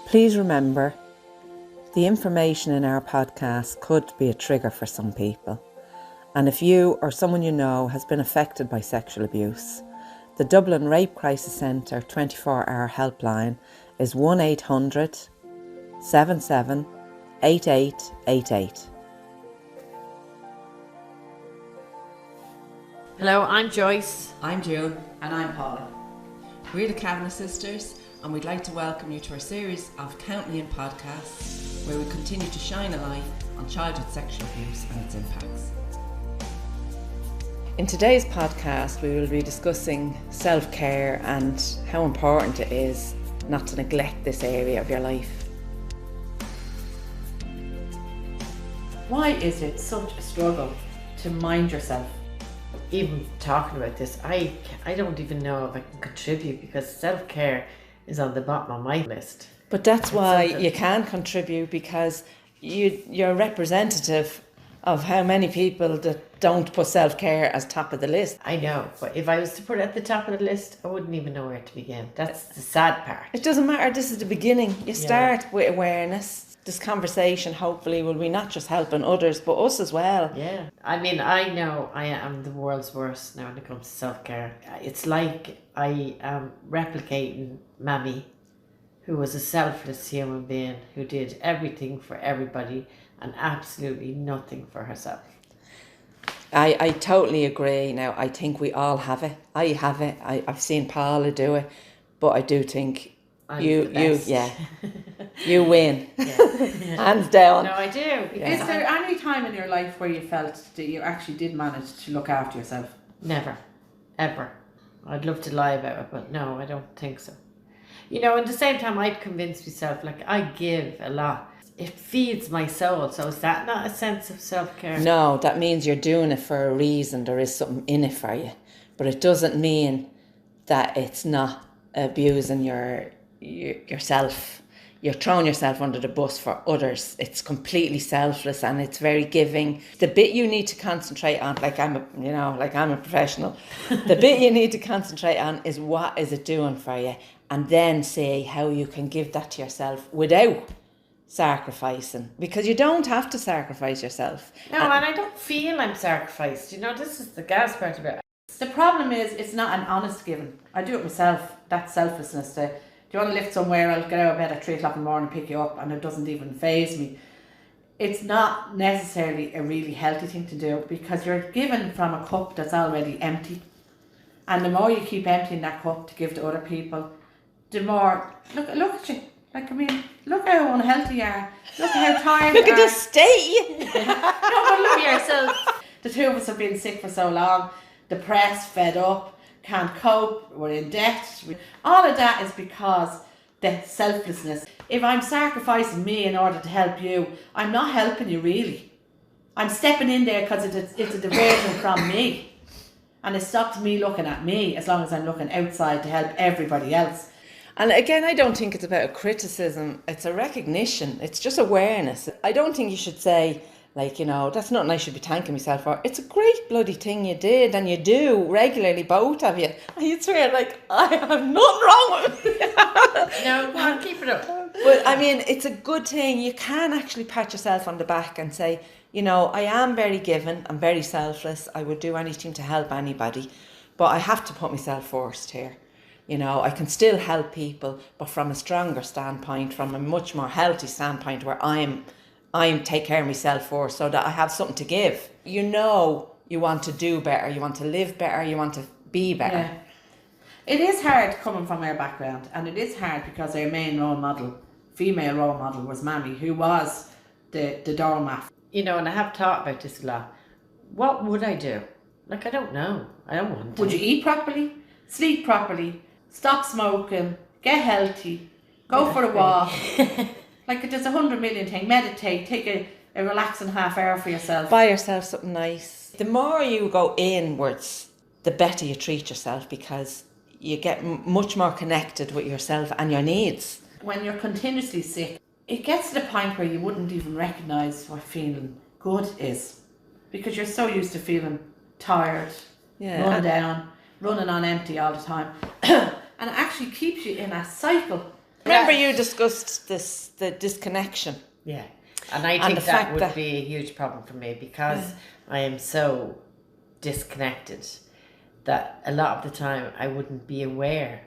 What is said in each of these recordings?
Please remember, the information in our podcast could be a trigger for some people. And if you or someone you know has been affected by sexual abuse, the Dublin Rape Crisis Centre 24-hour helpline is 1800 77 8888. Hello, I'm Joyce. I'm June. And I'm Paula. We're the Kavanagh Sisters, and we'd like to welcome you to our series of Count Me In podcasts, where we continue to shine a light on childhood sexual abuse and its impacts. In today's podcast, we will be discussing self-care and how important it is not to neglect this area of your life. Why is it such a struggle to mind yourself? Even talking about this, I don't even know if I can contribute because self-care is on the bottom of my list. But that's why you can contribute, because you're representative of how many people that don't put self-care as top of the list. I know, but if I was to put it at the top of the list, I wouldn't even know where to begin. That's the sad part. It doesn't matter, this is the beginning. You start with awareness. This conversation hopefully will be not just helping others but us as well. Yeah. I mean, I know I am the world's worst now when it comes to self-care. It's like I am replicating Mammy, who was a selfless human being who did everything for everybody and absolutely nothing for herself. I totally agree. Now, I think we all have it. I have it. I've seen Paula do it, but I do think you win. Hands down. No, I do. Is there any time in your life where you felt that you actually did manage to look after yourself? Never. Ever. I'd love to lie about it, but no, I don't think so. You know, at the same time, I'd convince myself, like, I give a lot. It feeds my soul. So is that not a sense of self-care? No, that means you're doing it for a reason. There is something in it for you. But it doesn't mean that it's not abusing yourself. You're throwing yourself under the bus for others. It's completely selfless and it's very giving. The bit you need to concentrate on, like I'm a professional, the bit you need to concentrate on is what is it doing for you, and then see how you can give that to yourself without sacrificing, because you don't have to sacrifice yourself. No, and I don't feel I'm sacrificed. You know, this is the gas part of it. The problem is it's not an honest giving. I do it myself. That's selflessness. Do you want to lift somewhere? I'll get out of bed at 3 o'clock in the morning and pick you up, and it doesn't even faze me. It's not necessarily a really healthy thing to do, because you're given from a cup that's already empty, and the more you keep emptying that cup to give to other people, the more look at you. Like, I mean, look how unhealthy you are. Look how tired you are. Look at the state. No, but look at yourself. The two of us have been sick for so long, depressed, fed up, can't cope, we're in debt. All of that is because the selflessness. If I'm sacrificing me in order to help you, I'm not helping you really. I'm stepping in there because it's a diversion from me. And it stops me looking at me, as long as I'm looking outside to help everybody else. And again, I don't think it's about a criticism. It's a recognition. It's just awareness. I don't think you should say, like, you know, that's nothing I should be thanking myself for. It's a great bloody thing you did, and you do regularly, both of you. And you'd swear, like, I have nothing wrong with it. No, go on, keep it up. But I mean, it's a good thing. You can actually pat yourself on the back and say, you know, I am very giving, I'm very selfless, I would do anything to help anybody, but I have to put myself first here. You know, I can still help people, but from a stronger standpoint, from a much more healthy standpoint, where I'm take care of myself first, so that I have something to give. You know, you want to do better, you want to live better, you want to be better. Yeah. It is hard coming from our background, and it is hard because our main role model, female role model, was Mammy, who was the doormat. You know, and I have thought about this a lot. What would I do? Like, I don't know. I don't want to. Would you eat properly? Sleep properly? Stop smoking? Get healthy? Go for a walk? Like, there's 100 million things. Meditate. Take a relaxing half hour for yourself. Buy yourself something nice. The more you go inwards, the better you treat yourself, because you get much more connected with yourself and your needs. When you're continuously sick, it gets to the point where you wouldn't even recognise what feeling good is, because you're so used to feeling tired, run down, running on empty all the time. And it actually keeps you in a cycle Remember you discussed the disconnection. Yeah. And I think that would be a huge problem for me because I am so disconnected that a lot of the time I wouldn't be aware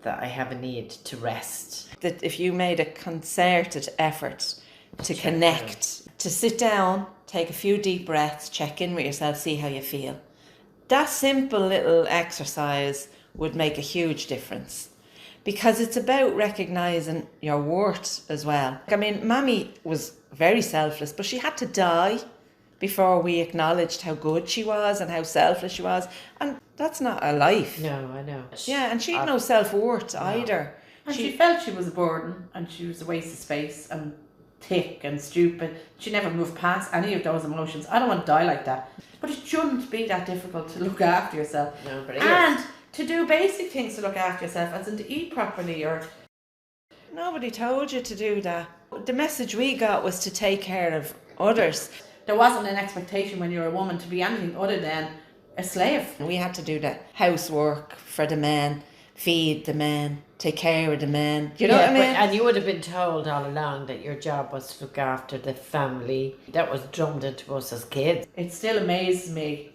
that I have a need to rest. That if you made a concerted effort to connect, to sit down, take a few deep breaths, check in with yourself, see how you feel. That simple little exercise would make a huge difference. Because it's about recognising your worth as well. I mean, Mammy was very selfless, but she had to die before we acknowledged how good she was and how selfless she was. And that's not a life. No, I know. Yeah, and she had no self-worth either. And she felt she was a burden and she was a waste of space and thick and stupid. She never moved past any of those emotions. I don't want to die like that. But it shouldn't be that difficult to look after yourself. No, but to do basic things to look after yourself, as in to eat properly or... Nobody told you to do that. The message we got was to take care of others. There wasn't an expectation when you were a woman to be anything other than a slave. We had to do the housework for the men, feed the men, take care of the men. You know what I mean? And you would have been told all along that your job was to look after the family. That was drummed into us as kids. It still amazes me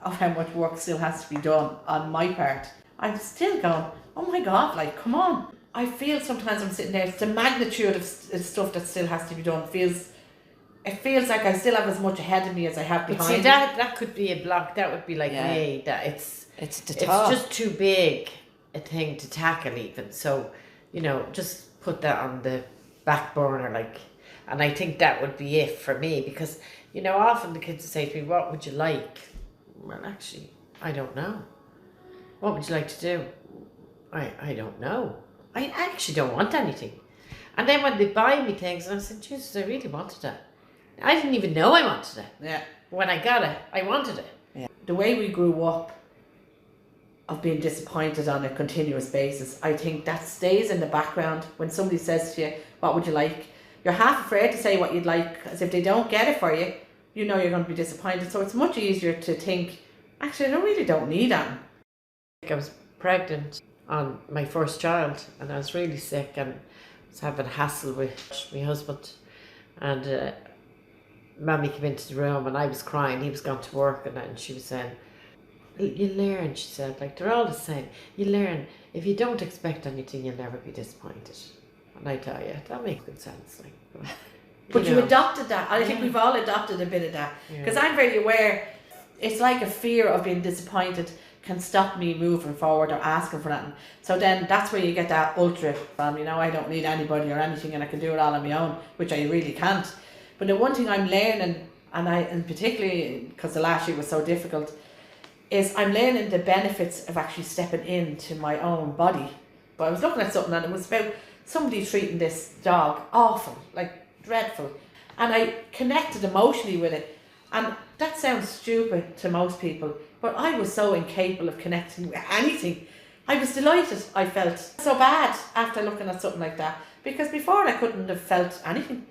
of how much work still has to be done on my part. I'm still going, oh my God, like, come on. I feel sometimes I'm sitting there, it's the magnitude of stuff that still has to be done. It feels like I still have as much ahead of me as I have behind. But see, that could be a block. That would be like me, that it's just too big a thing to tackle even. So, just put that on the back burner, like. And I think that would be it for me because, often the kids say to me, what would you like? Well, actually, I don't know. What would you like to do? I don't know. I actually don't want anything. And then when they buy me things, and I said, Jesus, I really wanted it. I didn't even know I wanted it. Yeah. When I got it, I wanted it. Yeah. The way we grew up of being disappointed on a continuous basis, I think that stays in the background. When somebody says to you, what would you like? You're half afraid to say what you'd like, as if they don't get it for you, you're going to be disappointed. So it's much easier to think, actually, I really don't need that. I was pregnant on my first child and I was really sick and was having a hassle with my husband. And Mammy came into the room and I was crying. He was gone to work and she was saying, you learn, she said, like, they're all the same. You learn, if you don't expect anything, you'll never be disappointed. And I tell you, that makes good sense. Like, but you adopted that. I think we've all adopted a bit of that. Because I'm very aware, it's like a fear of being disappointed can stop me moving forward or asking for nothing. So then that's where you get that ultra from, I don't need anybody or anything and I can do it all on my own, which I really can't. But the one thing I'm learning, and particularly because the last year was so difficult, is I'm learning the benefits of actually stepping into my own body. But I was looking at something and it was about somebody treating this dog awful, like dreadful. And I connected emotionally with it. And that sounds stupid to most people, but I was so incapable of connecting with anything. I was delighted. I felt so bad after looking at something like that, because before I couldn't have felt anything.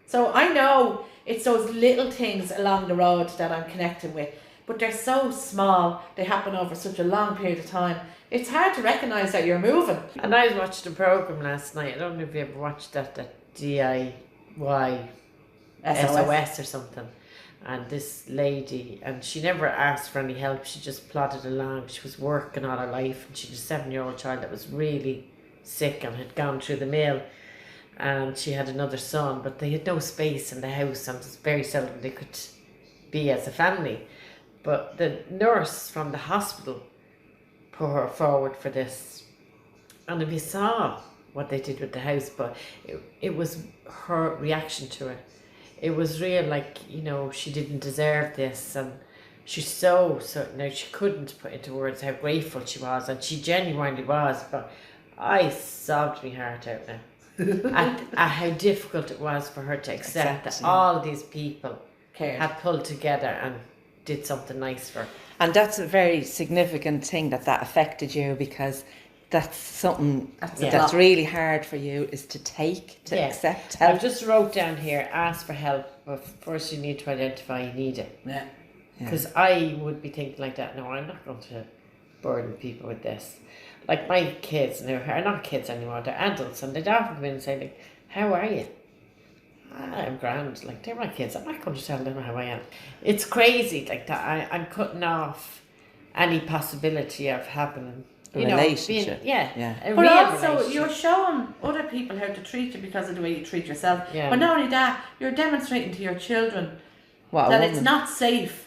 So I know it's those little things along the road that I'm connecting with, but they're so small, they happen over such a long period of time. It's hard to recognise that you're moving. And I watched a programme last night, I don't know if you ever watched that DIY SOS or something. And this lady, and she never asked for any help, she just plodded along. She was working all her life and she was a 7-year-old child that was really sick and had gone through the mill. And she had another son, but they had no space in the house and it's very seldom they could be as a family. But the nurse from the hospital put her forward for this. And if you saw what they did with the house, but it was her reaction to it. It was real, like, she didn't deserve this, and she's so now she couldn't put into words how grateful she was, and she genuinely was, but I sobbed my heart out now at how difficult it was for her to accept that all these people had pulled together and did something nice for her. And that's a very significant thing that affected you, because that's something that's really hard for you, is to accept help. I just wrote down here, ask for help, but first you need to identify you need it. Yeah. Because I would be thinking like that, no, I'm not going to burden people with this. Like my kids now are not kids anymore, they're adults, and they'd often come in and say, like, how are you? I'm grand. Like, they're my kids. I'm not going to tell them how I am. It's crazy like that. I'm cutting off any possibility of having A relationship. a But real also, relationship. you're showing other people how to treat you because of the way you treat yourself. Yeah. But not only that, you're demonstrating to your children What a that woman. it's not safe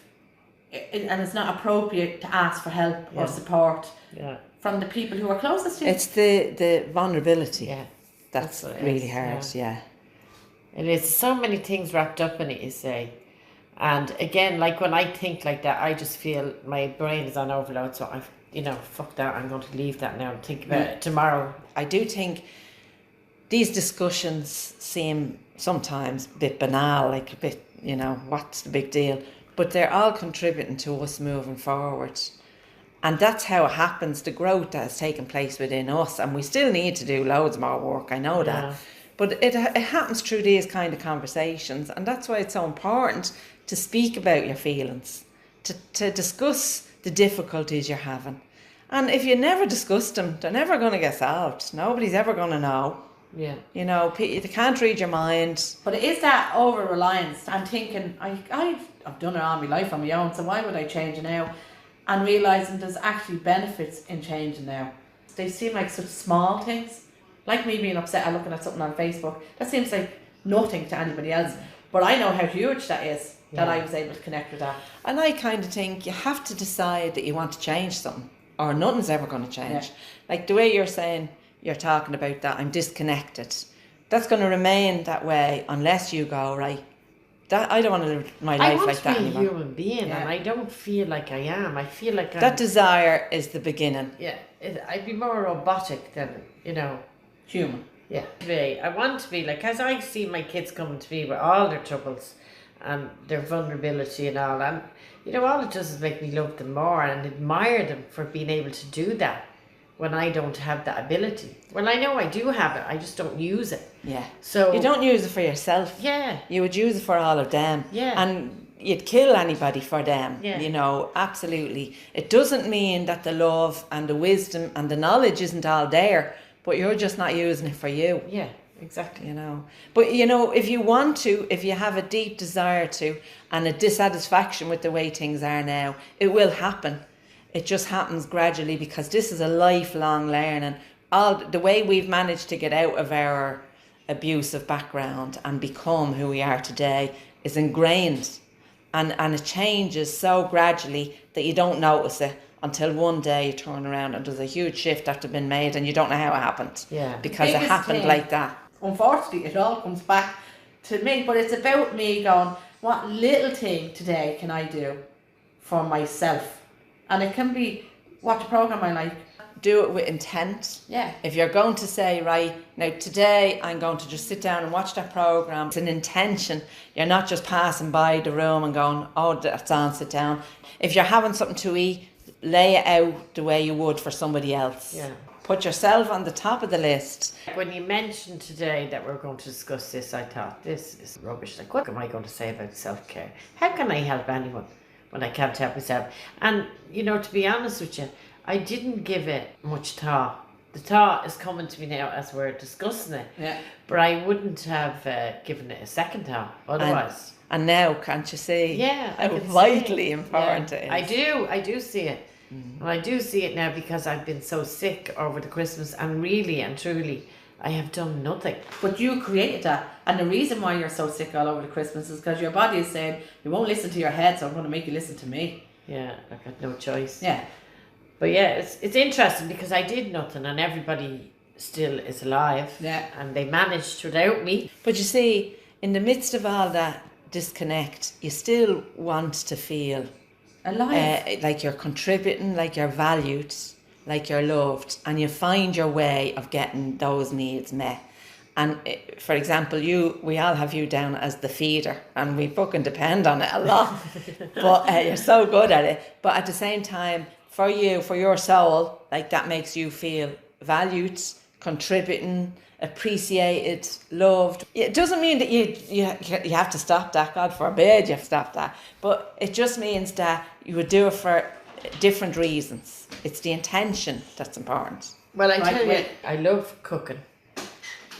and it's not appropriate to ask for help or support Yeah. from the people who are closest to you. It's the vulnerability. Yeah. That's what it really is, hard, yeah. And it's so many things wrapped up in it, you say. And again, like when I think like that, I just feel my brain is on overload. So fuck that. I'm going to leave that now and think about it tomorrow. I do think these discussions seem sometimes a bit banal, like a bit, what's the big deal? But they're all contributing to us moving forward. And that's how it happens, the growth that has taken place within us. And we still need to do loads more work, I know that. Yeah. But it happens through these kind of conversations. And that's why it's so important to speak about your feelings, to discuss the difficulties you're having. And if you never discuss them, they're never going to get solved. Nobody's ever going to know. Yeah. They can't read your mind. But it is that over-reliance and thinking, I've done it all my life on my own, so why would I change it now? And realising there's actually benefits in changing now. They seem like such small things. Like me being upset at looking at something on Facebook. That seems like nothing to anybody else. But I know how huge that is, that I was able to connect with that. And I kind of think you have to decide that you want to change something, or nothing's ever going to change. Yeah. Like the way you're saying, you're talking about that, I'm disconnected. That's going to remain that way unless you go, right, that I don't want to live my life like that I want to anymore. be a human being, and I don't feel like I am. I feel like That desire is the beginning. Yeah, I'd be more robotic than, Human. Yeah. I want to be like, as I see my kids coming to me with all their troubles and their vulnerability and all, and all it does is make me love them more and admire them for being able to do that when I don't have that ability. Well, I know I do have it, I just don't use it. Yeah. So You don't use it for yourself. Yeah. You would use it for all of them. Yeah. And you'd kill anybody for them. Yeah. Absolutely. It doesn't mean that the love and the wisdom and the knowledge isn't all there, but you're just not using it for you. Yeah, exactly. But if you want to, if you have a deep desire to and a dissatisfaction with the way things are now, it will happen. It just happens gradually because this is a lifelong learning. All the way we've managed to get out of our abusive background and become who we are today is ingrained, and it changes so gradually that you don't notice it until one day you turn around and there's a huge shift after been made and you don't know how it happened. Yeah. Because it Biggest happened thing, like that. Unfortunately, it all comes back to me, but it's about me going, what little thing today can I do for myself? And it can be watch a programme I like. Do it with intent. Yeah. If you're going to say, right, now today I'm going to just sit down and watch that programme, it's an intention. You're not just passing by the room and going, oh, that's on, sit down. If you're having something to eat, lay it out the way you would for somebody else. Yeah. Put yourself on the top of the list. When you mentioned today that we're going to discuss this, I thought, this is rubbish. Like, what am I going to say about self-care? How can I help anyone when I can't help myself? And, to be honest with you, I didn't give it much thought. The thought is coming to me now as we're discussing it. Yeah. But I wouldn't have given it a second thought otherwise. And now, can't you see Yeah, I how can see vitally it. important it is? I do see it. And I do see it now because I've been so sick over the Christmas, and really and truly I have done nothing. But you created that. And the reason why you're so sick all over the Christmas is because your body is saying, you won't listen to your head, so I'm going to make you listen to me. Yeah, I got no choice. Yeah. But yeah, it's interesting because I did nothing and everybody still is alive. Yeah. And they managed without me. But you see, in the midst of all that disconnect, you still want to feel Alive. like you're contributing, like you're valued, like you're loved, and you find your way of getting those needs met. And for example, we all have you down as the feeder, and we fucking depend on it a lot. But you're so good at it. But at the same time, for you, for your soul, like that makes you feel valued, contributing, appreciated, loved. It doesn't mean that you have to stop that. God forbid you stop that. But it just means that you would do it for different reasons. It's the intention that's important. Well, I Right, tell you, wait. I love cooking,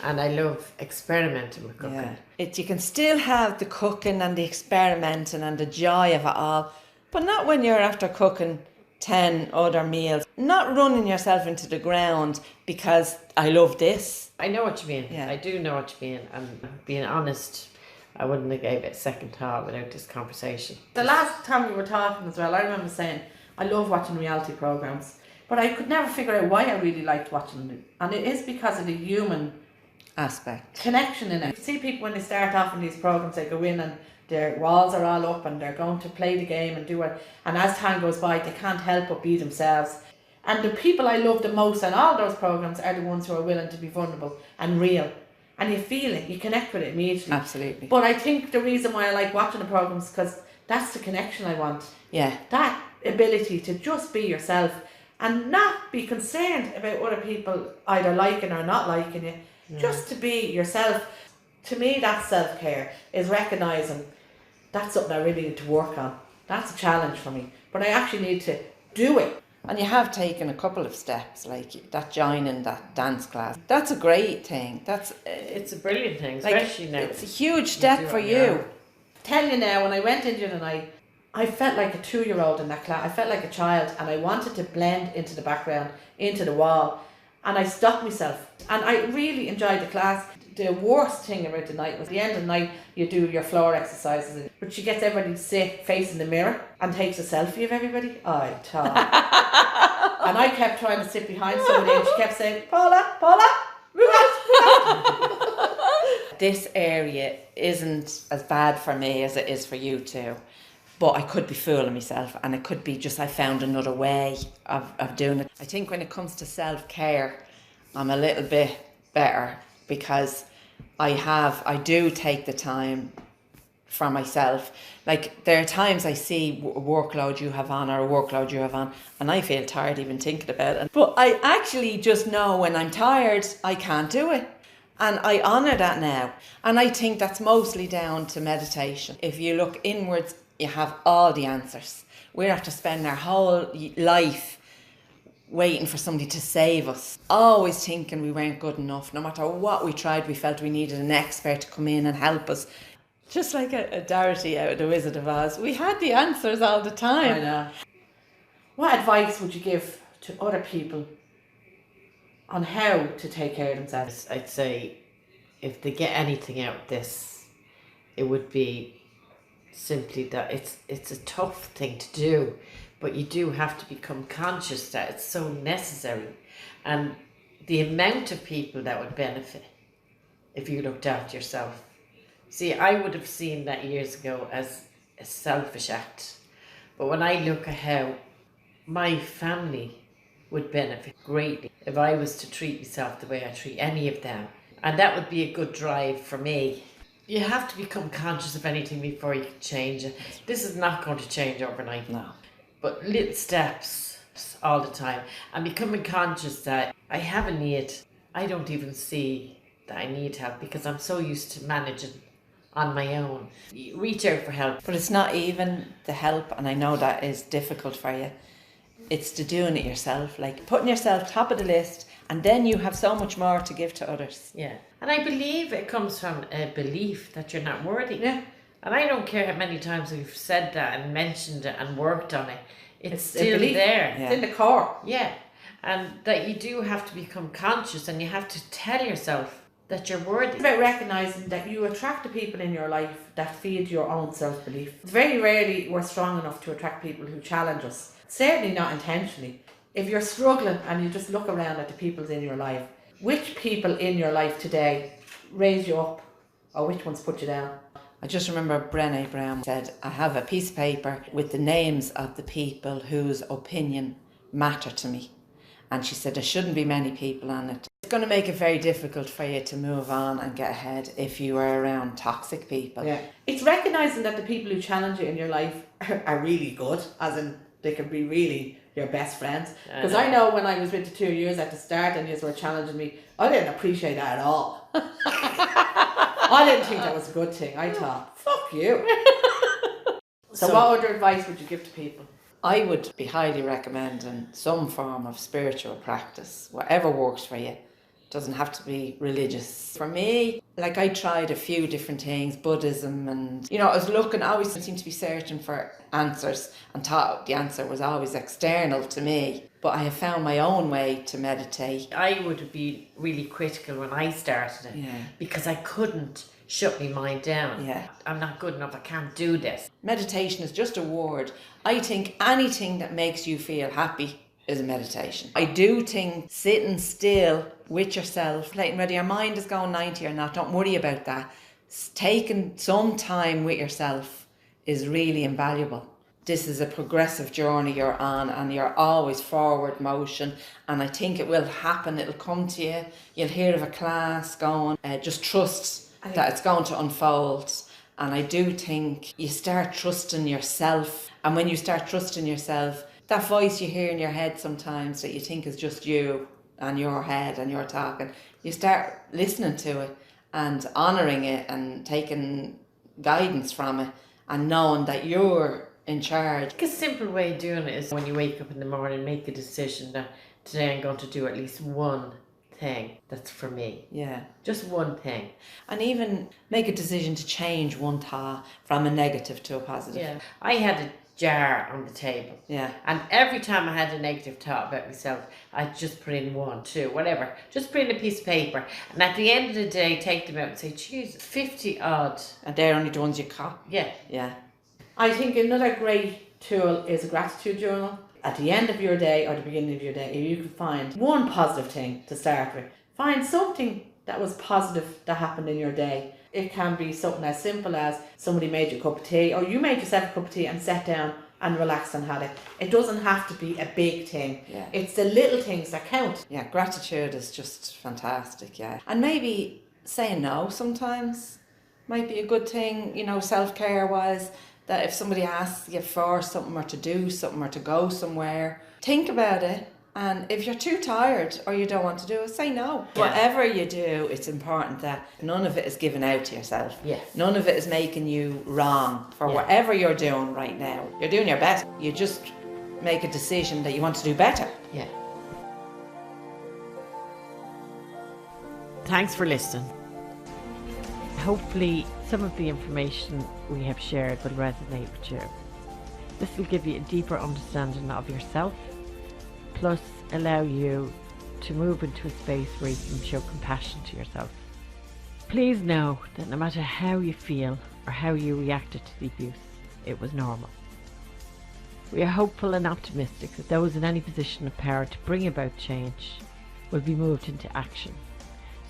and I love experimenting with cooking. You can still have the cooking and the experimenting and the joy of it all, but not when you're after cooking 10 other meals. Not running yourself into the ground because I love this. I know what you mean. Yeah. I do know what you mean. And being honest, I wouldn't have gave it a second thought without this conversation. The last time we were talking as well, I remember saying I love watching reality programs, but I could never figure out why I really liked watching them. And it is because of the human Aspect. connection in it. You see people when they start off in these programs, they go in and their walls are all up and they're going to play the game and do it. And as time goes by, they can't help but be themselves. And the people I love the most in all those programs are the ones who are willing to be vulnerable and real. And you feel it, you connect with it immediately. Absolutely. But I think the reason why I like watching the programs is because that's the connection I want. Yeah. That ability to just be yourself and not be concerned about other people either liking or not liking you. Just to be yourself. To me, that's self-care, is recognising that's something I really need to work on. That's a challenge for me. But I actually need to do it. And you have taken a couple of steps, like that joining that dance class. That's a great thing. It's a brilliant thing, like, especially now. it's a huge step do it for on your you. own. Tell you now, when I went in the other night, I felt like a 2-year-old in that class. I felt like a child and I wanted to blend into the background, into the wall. And I stopped myself. And I really enjoyed the class. The worst thing about the night was at the end of the night, you do your floor exercises. But she gets everybody to sit facing the mirror and takes a selfie of everybody. I thought. And I kept trying to sit behind somebody and she kept saying, Paula, move out. This area isn't as bad for me as it is for you two. But I could be fooling myself and it could be just I found another way of doing it. I think when it comes to self-care, I'm a little bit better because I do take the time for myself. Like there are times I see a workload you have on or a workload you have on and I feel tired even thinking about it. But I actually just know when I'm tired, I can't do it. And I honour that now. And I think that's mostly down to meditation. If you look inwards, you have all the answers. We have to spend our whole life waiting for somebody to save us. Always thinking we weren't good enough. No matter what we tried, we felt we needed an expert to come in and help us. Just like a Dorothy out of The Wizard of Oz. We had the answers all the time. I know. What advice would you give to other people on how to take care of themselves? I'd say if they get anything out of this, it would be simply that it's a tough thing to do, but you do have to become conscious that it's so necessary, and the amount of people that would benefit if you looked after yourself. See, I would have seen that years ago as a selfish act, but when I look at how my family would benefit greatly if I was to treat myself the way I treat any of them, and that would be a good drive for me. You have to become conscious of anything before you can change it. This is not going to change overnight. No. But little steps all the time. And becoming conscious that I have a need. I don't even see that I need help because I'm so used to managing on my own. You reach out for help. But it's not even the help, and I know that is difficult for you. It's the doing it yourself, like putting yourself top of the list, and then you have so much more to give to others. Yeah. And I believe it comes from a belief that you're not worthy. Yeah. And I don't care how many times we've said that and mentioned it and worked on it. It's a still belief. there. Yeah. It's in the core. Yeah. And that you do have to become conscious and you have to tell yourself that you're worthy. It's about recognising that you attract the people in your life that feed your own self-belief. Very rarely we're strong enough to attract people who challenge us. Certainly not intentionally. If you're struggling and you just look around at the people in your life, which people in your life today raise you up or which ones put you down? I just remember Brené Brown said, I have a piece of paper with the names of the people whose opinion matter to me. And she said there shouldn't be many people on it. It's going to make it very difficult for you to move on and get ahead if you are around toxic people. Yeah. It's recognising that the people who challenge you in your life are really good, as in they can be really your best friends. Because I know when I was with the 2 years at the start and you were challenging me, I didn't appreciate that at all. I didn't think that was a good thing. I thought, fuck you. So what other advice would you give to people? I would be highly recommending some form of spiritual practice, whatever works for you. Doesn't have to be religious. For me, like, I tried a few different things, Buddhism, and I was looking, I always seemed to be searching for answers and thought the answer was always external to me. But I have found my own way to meditate. I would be really critical when I started it because I couldn't shut my mind down. Yeah. I'm not good enough, I can't do this. Meditation is just a word. I think anything that makes you feel happy is a meditation. I do think sitting still with yourself, like whether your mind is going 90 or not, don't worry about that. Taking some time with yourself is really invaluable. This is a progressive journey you're on, and you're always forward motion, and I think it will happen, it'll come to you. You'll hear of a class going, just trust that it's going to unfold. And I do think you start trusting yourself, and when you start trusting yourself, that voice you hear in your head sometimes that you think is just you and your head and you're talking, you start listening to it and honouring it and taking guidance from it and knowing that you're in charge. A simple way of doing it is when you wake up in the morning, make a decision that today I'm going to do at least one thing that's for me. Yeah. Just one thing. And even make a decision to change one thought from a negative to a positive. Yeah. I had a jar on the table. Yeah. And every time I had a negative thought about myself, I'd just put in 1, 2, whatever. Just put in a piece of paper. And at the end of the day, take them out and say, Jesus, 50 odd. And they're only the ones you caught. Yeah. Yeah. I think another great tool is a gratitude journal. At the end of your day or the beginning of your day, if you can find one positive thing to start with, find something that was positive that happened in your day. It can be something as simple as somebody made you a cup of tea, or you made yourself a cup of tea and sat down and relaxed and had it. It doesn't have to be a big thing. Yeah. It's the little things that count. Yeah, gratitude is just fantastic, yeah. And maybe saying no sometimes might be a good thing, self-care wise, that if somebody asks you for something or to do something or to go somewhere, think about it. And if you're too tired or you don't want to do it, say no. Yeah. Whatever you do, it's important that none of it is given out to yourself. Yes. None of it is making you wrong for whatever you're doing right now. You're doing your best. You just make a decision that you want to do better. Yeah. Thanks for listening. Hopefully some of the information we have shared will resonate with you. This will give you a deeper understanding of yourself, plus allow you to move into a space where you can show compassion to yourself. Please know that no matter how you feel or how you reacted to the abuse, it was normal. We are hopeful and optimistic that those in any position of power to bring about change will be moved into action,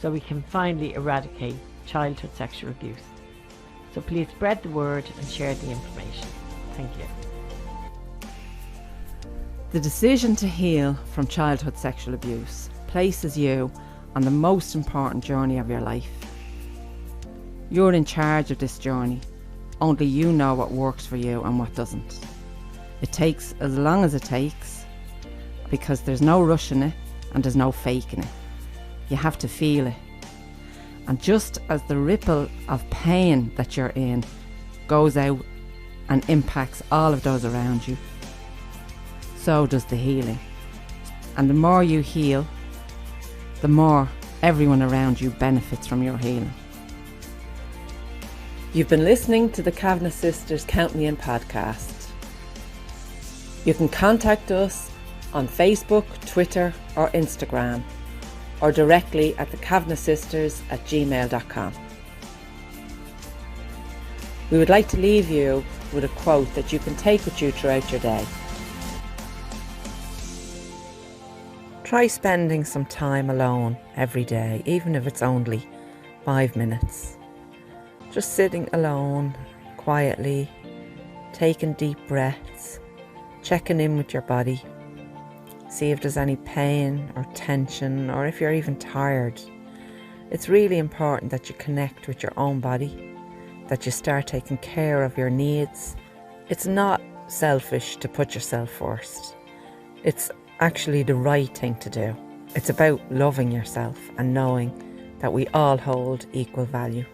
so we can finally eradicate childhood sexual abuse. So please spread the word and share the information. Thank you. The decision to heal from childhood sexual abuse places you on the most important journey of your life. You're in charge of this journey. Only you know what works for you and what doesn't. It takes as long as it takes, because there's no rushing it and there's no faking it. You have to feel it. And just as the ripple of pain that you're in goes out and impacts all of those around you, so does the healing. And the more you heal, the more everyone around you benefits from your healing. You've been listening to the Kavanagh Sisters Count Me In podcast. You can contact us on Facebook, Twitter or Instagram, or directly at thekavanaghsisters@gmail.com. We would like to leave you with a quote that you can take with you throughout your day. Try spending some time alone every day, even if it's only 5 minutes. Just sitting alone, quietly, taking deep breaths, checking in with your body. See if there's any pain or tension, or if you're even tired. It's really important that you connect with your own body, that you start taking care of your needs. It's not selfish to put yourself first. It's actually the right thing to do. It's about loving yourself and knowing that we all hold equal value.